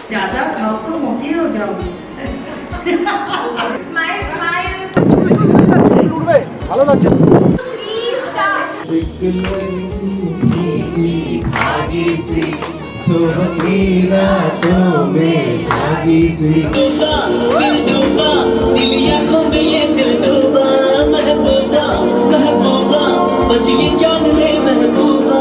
ज्यादा खाओ तो मोटी हो जाओगी। স্মাইল স্মাইল উঠবে ভালো লাগছে প্লিজ স্টার্ট भागी सी सुबह रातों में जागी सी दिल डूबा दिल आँखों में ये दिल डूबा महबूबा महबूबा बस ये जान ले महबूबा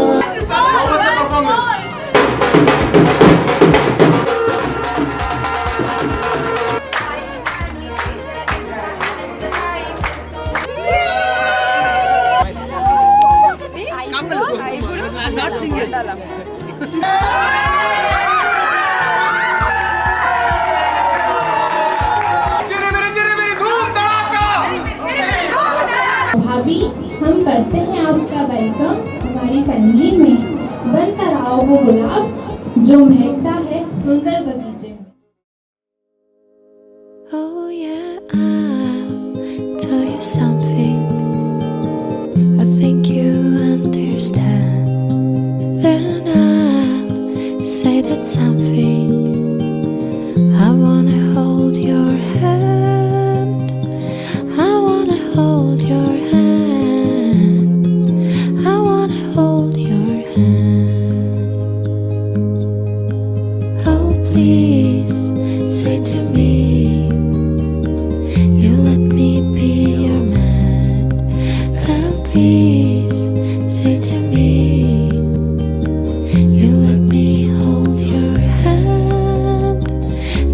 not single भाभी हम करते हैं आपका वेलकम हमारी फैमिली में बनकर आओ वो गुलाब जो महकता है सुंदर बगीचे में। Oh yeah, I'll tell you something. I think you understand. Then I'll say that something. I wanna hold your hand. I wanna hold your hand. I wanna hold your hand. Oh please say to me. You let me be your man, and please say to me. You let me hold your hand.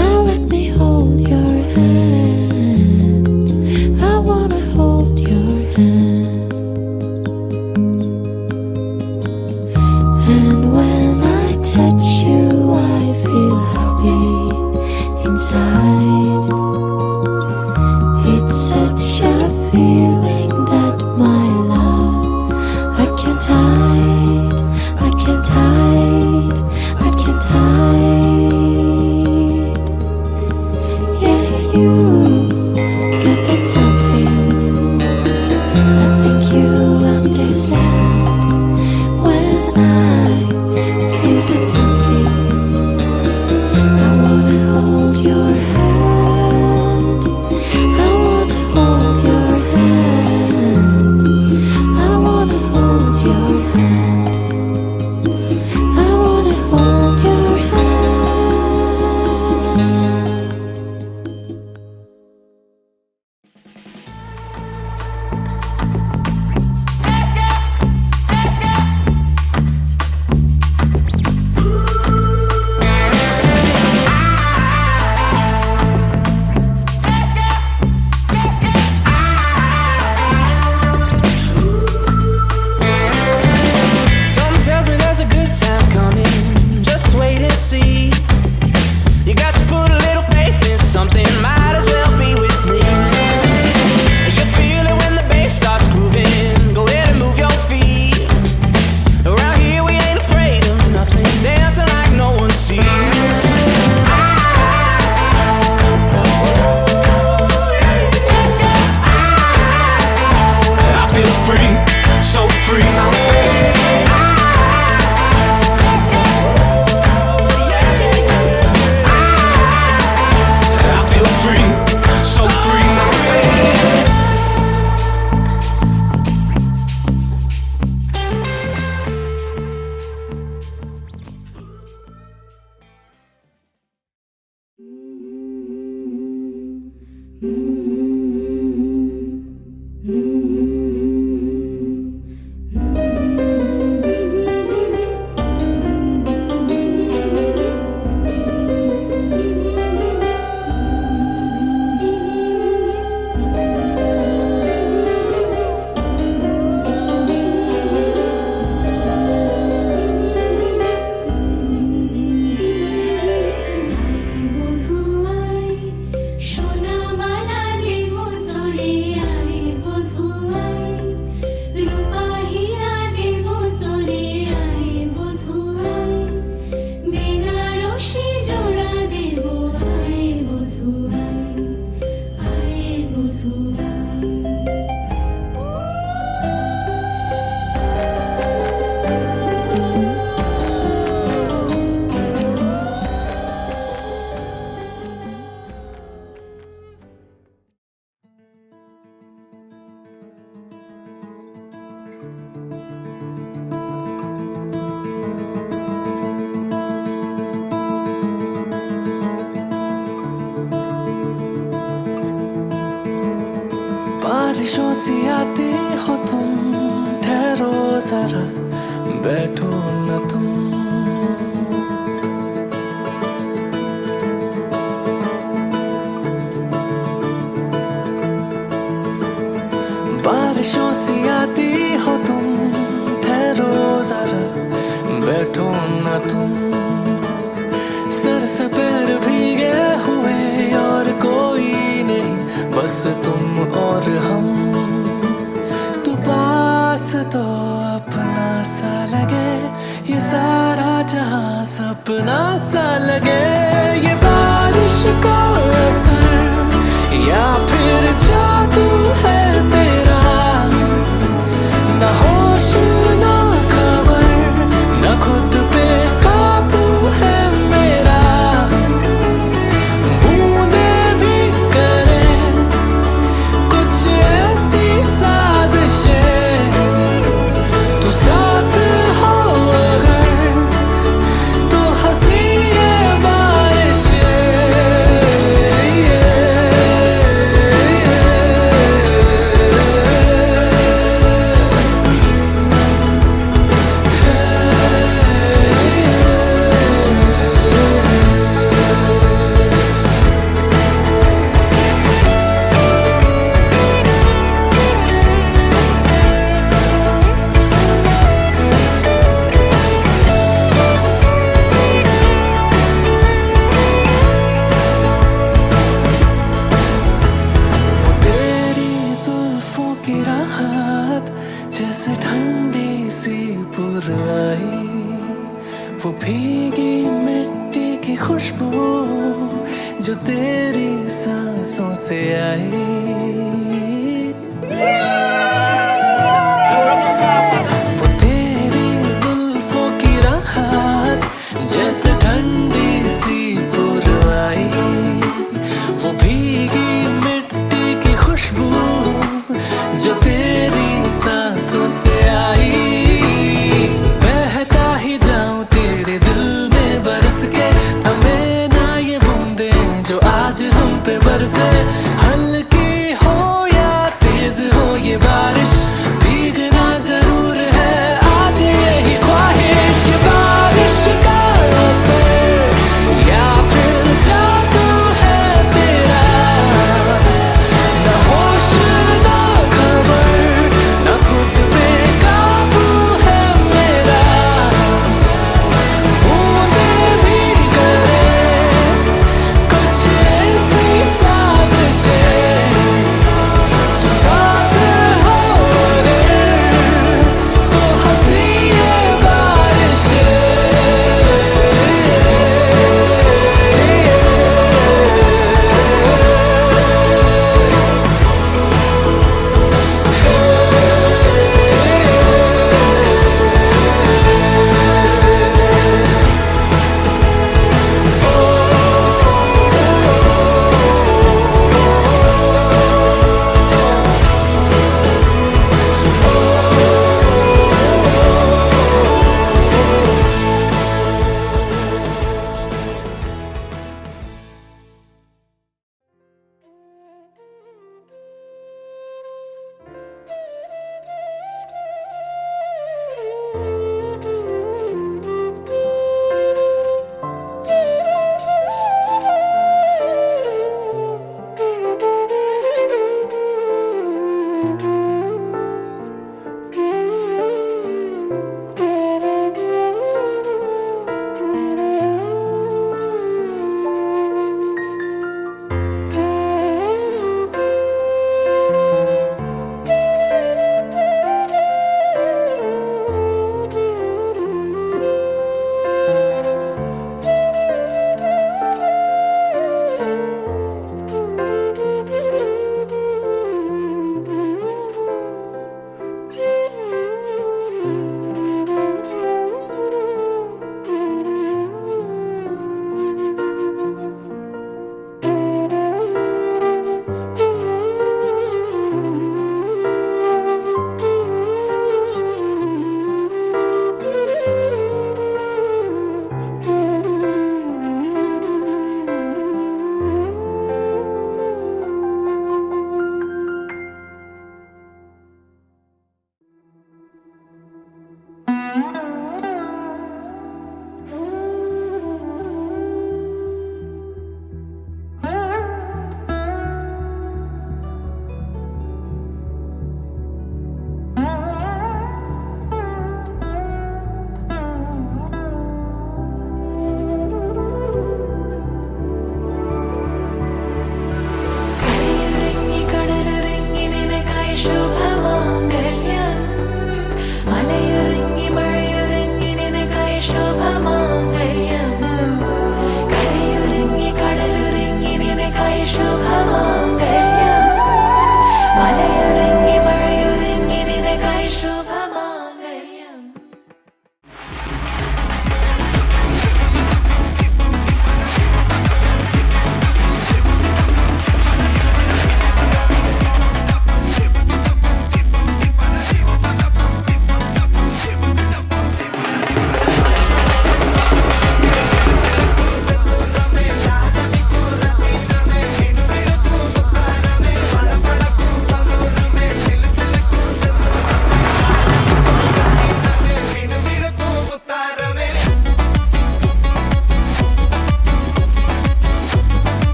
Now let me hold your hand. I wanna hold your hand. And when I touch you, I feel happy inside. It's such a feeling that my love I can't hide, I can't hide, I can't hide. Yeah, you got that something. I think you understand when I feel that something. I wanna hold your hand. I wanna hold your hand. I wanna hold your hand. I wanna hold your hand. Something tells me there's a good time coming. Just wait and see. You got to put a little faith in something. Might as well be with me. You feel it when the bass starts grooving. Go ahead and move your feet. Around here we ain't afraid of nothing. Dancing like no one sees. I feel free, so free. So free. I feel free, so free. বধুয়াই সোনা মালা দেব बारिशों सी आती हो तुम, ठहरो जरा बैठो न तुम। बारिशों सी आती हो तुम, ठहरो जरा बैठो न तुम। सर से पैर भीगे हुए और कोई नहीं, बस तुम और हम। तू पास तो अपना सा लगे, ये सारा जहां सपना सा लगे। ये बारिश का असर या फिर जादू है तेरा, ना होश ना खबर, ना खुद पे काबू है मेरा। बूंदे भी करें कुछ ऐसी साजिशें, तू साथ हो अगर तो हंसी ये बारिशें। की राहत जैसे ठंडी सी पुरवाई, वो भीगी मिट्टी की खुशबू जो तेरी सांसों से आई। वो तेरी जुल्फों की राहत जैसे ठंडी सी पुरवाई, वो भीगी मिट्टी की खुशबू जो तेरी सांसों से आई। बहता ही जाऊं तेरे दिल में बरस के, थमे ना ये बूंदे जो आज हम पे बरसे। हल्की हो या तेज हो ये बारिश, भीगना जरूर है आज यही ख्वाहिश। बारिश का असर या फिर जादू है तेरा, ना होश ना खबर, ना खुद पे काबू है मेरा। बूंदे भी करे कुछ ऐसी साजिश,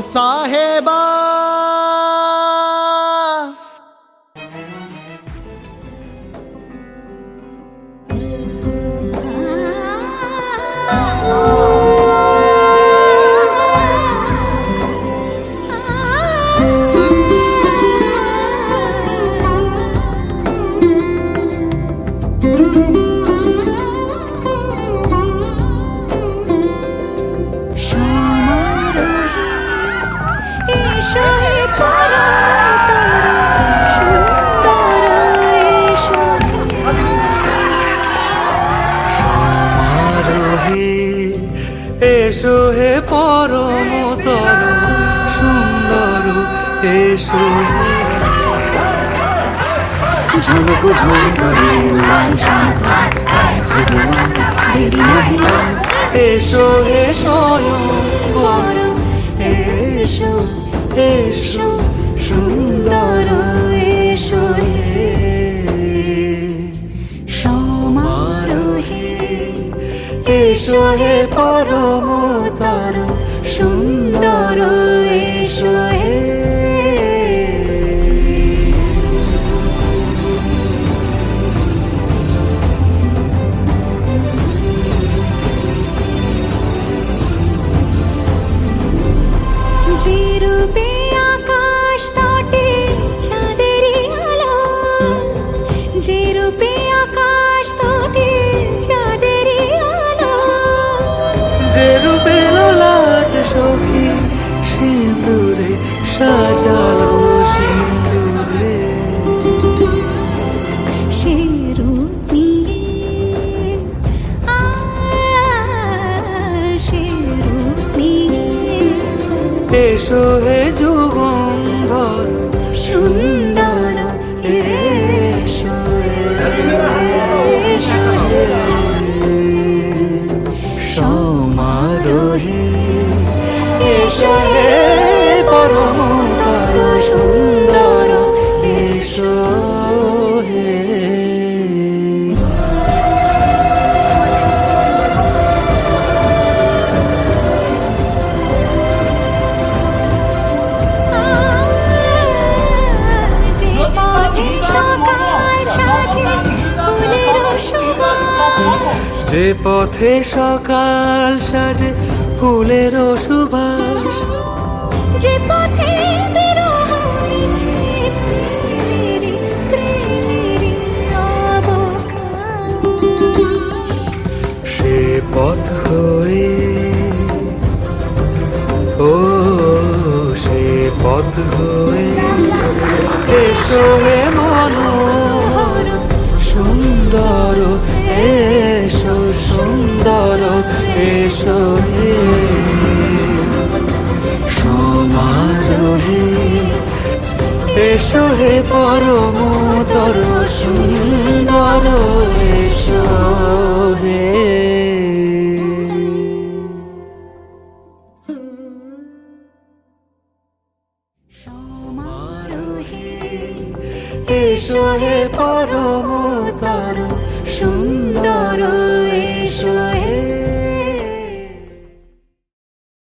साहेबा এসো হে পরমতর সুন্দর এসো হে ঝলক ঝলকরে উড়ান সম্প্রদায় আছে দোয়ান দেরি নাহি আর এসো হে স্বয়ং এসো এসো সুন্দর এসো হে সমারোহে এসো হে পরমতর সুন্দর এসো হে যে রূপে আকাশ তটে চাঁদেরই আলো যে রূপে আকাশ তটে চাঁদেরই আলো যে রূপে ললাট সখী সিঁদুরে সাজালো সিঁদুরে সে রূপ নিয়ে সে রূপ নিয়ে এসো হে যুগন্ধর সুন্দর এসো এসো সমারোহে এসো হে পরমতর সুন্দর এসো হে যে পথে সকাল সাজে ফুলের সুবাস যে পথে সকাল সাজে ফুলের সুবাস যে পথে বিরহ মিছে প্রেমেরই প্রেমেরই অবকাশ সে পথ হয়ে ও সে পথ হয়ে এসো হে মনোহর সুন্দর এসো সুন্দর এসো হে সমারোহে এসো হে পরমতর সুন্দর এসো হে সমারোহে এসো হে পরমতর সুন্দর এসো